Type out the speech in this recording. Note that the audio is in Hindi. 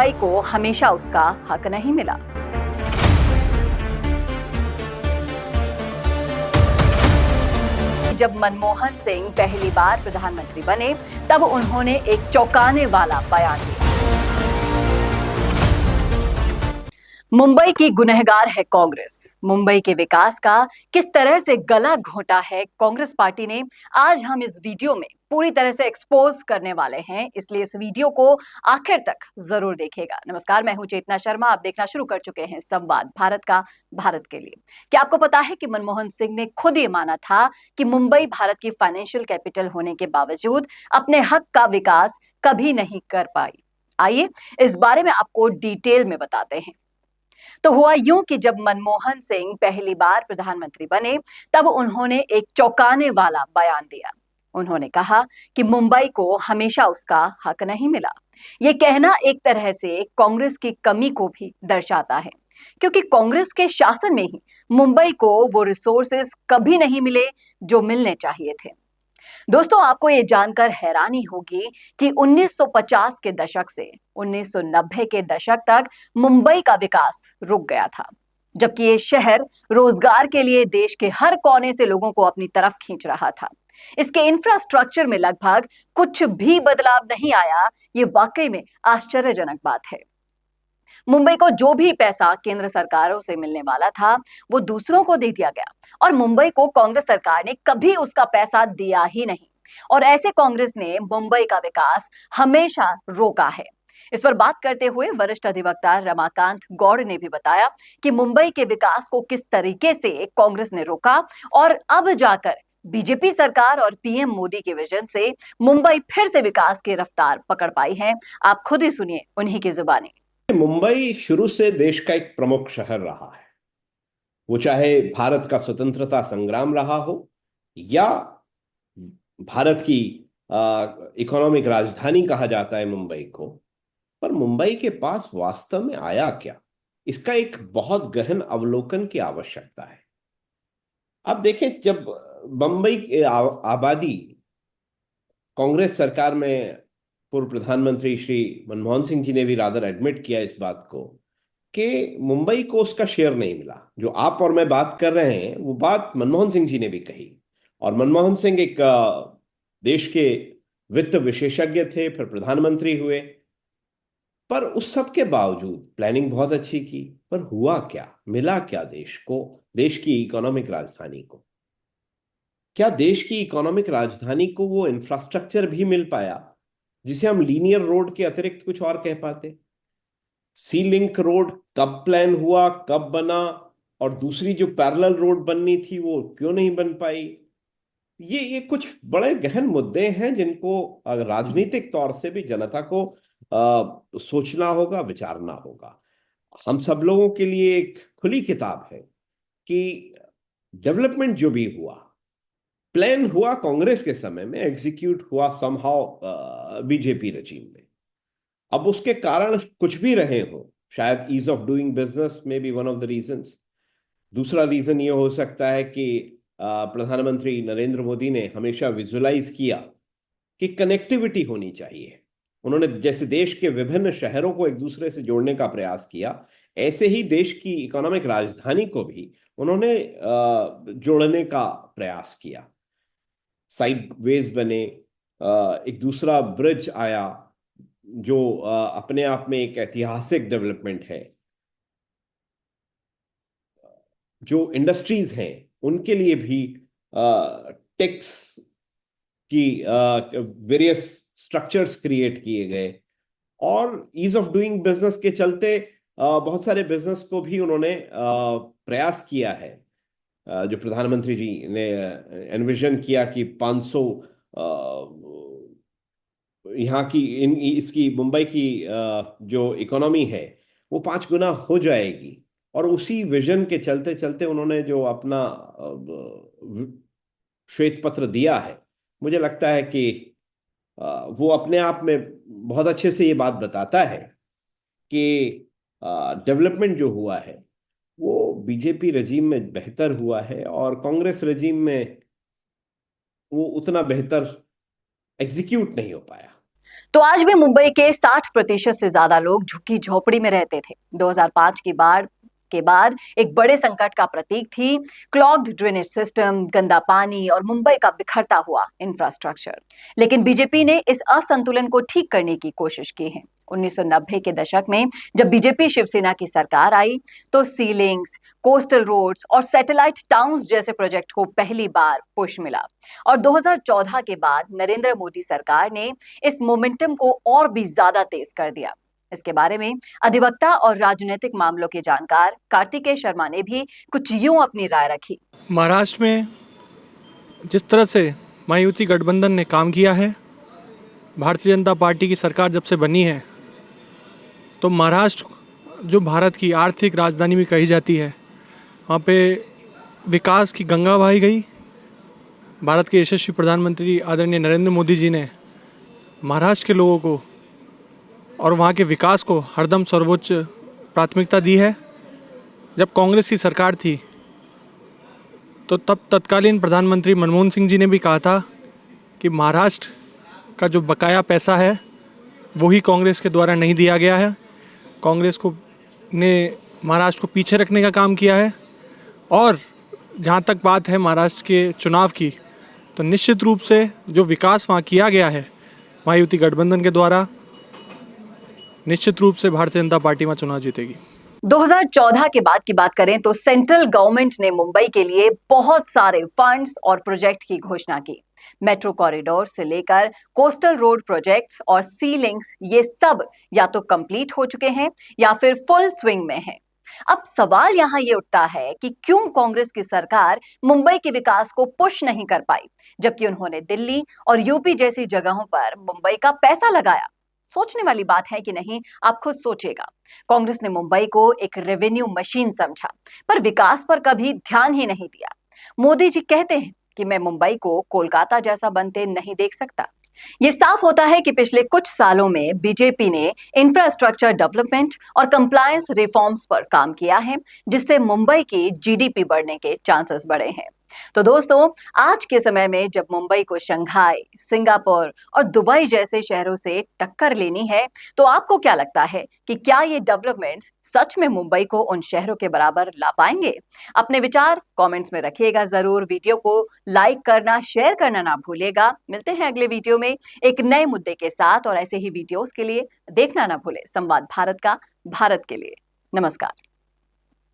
मुंबई को हमेशा उसका हक नहीं मिला। जब मनमोहन सिंह पहली बार प्रधानमंत्री बने, तब उन्होंने एक चौंकाने वाला बयान दिया। मुंबई की गुनहगार है कांग्रेस। मुंबई के विकास का किस तरह से गला घोंटा है कांग्रेस पार्टी ने, आज हम इस वीडियो में पूरी तरह से एक्सपोज करने वाले हैं, इसलिए इस वीडियो को आखिर तक जरूर देखिएगा। नमस्कार, मैं हूं चेतना शर्मा। आप देखना शुरू कर चुके हैं संवाद भारत का, भारत के लिए। क्या आपको पता है कि मनमोहन सिंह ने खुद ये माना था कि मुंबई भारत की फाइनेंशियल कैपिटल होने के बावजूद अपने हक का विकास कभी नहीं कर पाई। आइए इस बारे में आपको डिटेल में बताते हैं। तो हुआ यूं कि जब मनमोहन सिंह पहली बार प्रधानमंत्री बने, तब उन्होंने एक चौंकाने वाला बयान दिया। उन्होंने कहा कि मुंबई को हमेशा उसका हक नहीं मिला। यह कहना एक तरह से कांग्रेस की कमी को भी दर्शाता है, क्योंकि कांग्रेस के शासन में ही मुंबई को वो रिसोर्सेस कभी नहीं मिले जो मिलने चाहिए थे। दोस्तों, आपको ये जानकर हैरानी होगी कि 1950 के दशक से 1990 के दशक तक मुंबई का विकास रुक गया था, जबकि ये शहर रोजगार के लिए देश के हर कोने से लोगों को अपनी तरफ खींच रहा था। इसके इंफ्रास्ट्रक्चर में लगभग कुछ भी बदलाव नहीं आया। ये वाकई में आश्चर्यजनक बात है। मुंबई को जो भी पैसा केंद्र सरकारों से मिलने वाला था, वो दूसरों को दे दिया गया, और मुंबई को कांग्रेस सरकार ने कभी उसका पैसा दिया ही नहीं। और ऐसे कांग्रेस ने मुंबई का विकास हमेशा रोका है। इस पर बात करते हुए वरिष्ठ अधिवक्ता रमाकांत गौड़ ने भी बताया कि मुंबई के विकास को किस तरीके से कांग्रेस ने रोका, और अब जाकर बीजेपी सरकार और पीएम मोदी के विजन से मुंबई फिर से विकास की रफ्तार पकड़ पाई है। आप खुद ही सुनिए उन्हीं की जुबानी। मुंबई शुरू से देश का एक प्रमुख शहर रहा है। वो चाहे भारत का स्वतंत्रता संग्राम रहा हो या भारत की इकोनॉमिक राजधानी कहा जाता है मुंबई को, पर मुंबई के पास वास्तव में आया क्या, इसका एक बहुत गहन अवलोकन की आवश्यकता है। अब देखें, जब मुंबई की आबादी कांग्रेस सरकार में पूर्व प्रधानमंत्री श्री मनमोहन सिंह जी ने भी रादर एडमिट किया इस बात को कि मुंबई को उसका शेयर नहीं मिला। जो आप और मैं बात कर रहे हैं वो बात मनमोहन सिंह जी ने भी कही, और मनमोहन सिंह एक देश के वित्त विशेषज्ञ थे, फिर प्रधानमंत्री हुए। पर उस सब के बावजूद प्लानिंग बहुत अच्छी की, पर हुआ क्या, मिला क्या देश को, देश की इकोनॉमिक राजधानी को? क्या देश की इकोनॉमिक राजधानी को वो इंफ्रास्ट्रक्चर भी मिल पाया जिसे हम लीनियर रोड के अतिरिक्त कुछ और कह पाते? सी लिंक रोड कब प्लान हुआ, कब बना, और दूसरी जो पैरेलल रोड बननी थी वो क्यों नहीं बन पाई? ये कुछ बड़े गहन मुद्दे हैं जिनको राजनीतिक तौर से भी जनता को सोचना होगा, विचारना होगा। हम सब लोगों के लिए एक खुली किताब है कि डेवलपमेंट जो भी हुआ, प्लान हुआ कांग्रेस के समय में, एग्जीक्यूट हुआ समहाउ बीजेपी रजीम में। अब उसके कारण कुछ भी रहे हो, शायद ईज ऑफ डूइंग बिजनेस में be one of the reasons. दूसरा रीजन ये हो सकता है कि प्रधानमंत्री नरेंद्र मोदी ने हमेशा विजुलाइज किया कि कनेक्टिविटी होनी चाहिए। उन्होंने जैसे देश के विभिन्न शहरों को एक दूसरे से जोड़ने का प्रयास किया, ऐसे ही देश की इकोनॉमिक राजधानी को भी उन्होंने जोड़ने का प्रयास किया। साइड वेज बने, एक दूसरा ब्रिज आया जो अपने आप में एक ऐतिहासिक डेवलपमेंट है। जो इंडस्ट्रीज हैं उनके लिए भी टैक्स की वेरियस स्ट्रक्चर्स क्रिएट किए गए, और ईज ऑफ डूइंग बिजनेस के चलते बहुत सारे बिजनेस को भी उन्होंने प्रयास किया है। जो प्रधानमंत्री जी ने एनविजन किया कि 500 यहाँ की इसकी मुंबई की जो इकोनॉमी है वो 5 गुना हो जाएगी, और उसी विजन के चलते चलते उन्होंने जो अपना श्वेत पत्र दिया है, मुझे लगता है कि वो अपने आप में बहुत अच्छे से ये बात बताता है कि डेवलपमेंट जो हुआ है वो बीजेपी रजीम में बेहतर हुआ है, और कांग्रेस रजीम में वो उतना बेहतर एग्जीक्यूट नहीं हो पाया। तो आज भी मुंबई के 60% से ज्यादा लोग झुग्गी झोपड़ी में रहते थे। 2005 की बाढ़ के बाद एक बड़े संकट का प्रतीक थी क्लॉग्ड ड्रेनेज सिस्टम, गंदा पानी और मुंबई का बिखरता हुआ इंफ्रास्ट्रक्चर। लेकिन बीजेपी ने इस असंतुलन को ठीक करने की कोशिश की है। 1990 के दशक में जब बीजेपी शिवसेना की सरकार आई तो सीलिंग्स, कोस्टल रोड्स और सैटेलाइट टाउन्स जैसे प्रोजेक्ट को पहली बार पुश मिला। और 2014 के बाद नरेंद्र मोदी सरकार ने इस मोमेंटम को और भी ज्यादा तेज कर दिया। इसके बारे में अधिवक्ता और राजनीतिक मामलों के जानकार कार्तिकेय शर्मा ने भी कुछ यूं अपनी राय रखी। महाराष्ट्र में जिस तरह से महायुति गठबंधन ने काम किया है, भारतीय जनता पार्टी की सरकार जब से बनी है, तो महाराष्ट्र जो भारत की आर्थिक राजधानी भी कही जाती है, वहाँ पे विकास की गंगा बहाई गई। भारत के यशस्वी प्रधानमंत्री आदरणीय नरेंद्र मोदी जी ने महाराष्ट्र के लोगों को और वहाँ के विकास को हरदम सर्वोच्च प्राथमिकता दी है। जब कांग्रेस की सरकार थी तो तब तत्कालीन प्रधानमंत्री मनमोहन सिंह जी ने भी कहा था कि महाराष्ट्र का जो बकाया पैसा है वो ही कांग्रेस के द्वारा नहीं दिया गया है। कांग्रेस को ने महाराष्ट्र को पीछे रखने का काम किया है। और जहाँ तक बात है महाराष्ट्र के चुनाव की, तो निश्चित रूप से जो विकास वहाँ किया गया है महायुति गठबंधन के द्वारा, निश्चित रूप से भारतीय जनता पार्टी में चुनाव जीतेगी। 2014 के बाद की बात करें तो सेंट्रल गवर्नमेंट ने मुंबई के लिए बहुत सारे फंड्स और प्रोजेक्ट की घोषणा की। मेट्रो कॉरिडोर से लेकर कोस्टल रोड प्रोजेक्ट्स और सी लिंक्स, ये सब या तो कंप्लीट हो चुके हैं या फिर फुल स्विंग में हैं। अब सवाल यहाँ ये उठता है कि क्यों कांग्रेस की सरकार मुंबई के विकास को पुश नहीं कर पाई, जबकि उन्होंने दिल्ली और यूपी जैसी जगहों पर मुंबई का पैसा लगाया। सोचने वाली बात है कि नहीं, आप खुद सोचिएगा। कांग्रेस ने मुंबई को एक रेवेन्यू मशीन समझा, पर विकास पर कभी ध्यान ही नहीं दिया। मोदी जी कहते हैं कि मैं मुंबई को कोलकाता जैसा बनते नहीं देख सकता। ये साफ होता है कि पिछले कुछ सालों में बीजेपी ने इंफ्रास्ट्रक्चर डेवलपमेंट और कंप्लायंस रिफॉर्म्स पर काम किया है, जिससे मुंबई की जीडीपी बढ़ने के चांसेस बढ़े हैं। तो दोस्तों, आज के समय में जब मुंबई को शंघाई, सिंगापुर और दुबई जैसे शहरों से टक्कर लेनी है, तो आपको क्या लगता है कि क्या ये डेवलपमेंट्स सच में मुंबई को उन शहरों के बराबर ला पाएंगे? अपने विचार कमेंट्स में रखिएगा जरूर। वीडियो को लाइक करना, शेयर करना ना भूलिएगा। मिलते हैं अगले वीडियो में एक नए मुद्दे के साथ, और ऐसे ही वीडियोस के लिए देखना ना भूले संवाद भारत का, भारत के लिए। नमस्कार।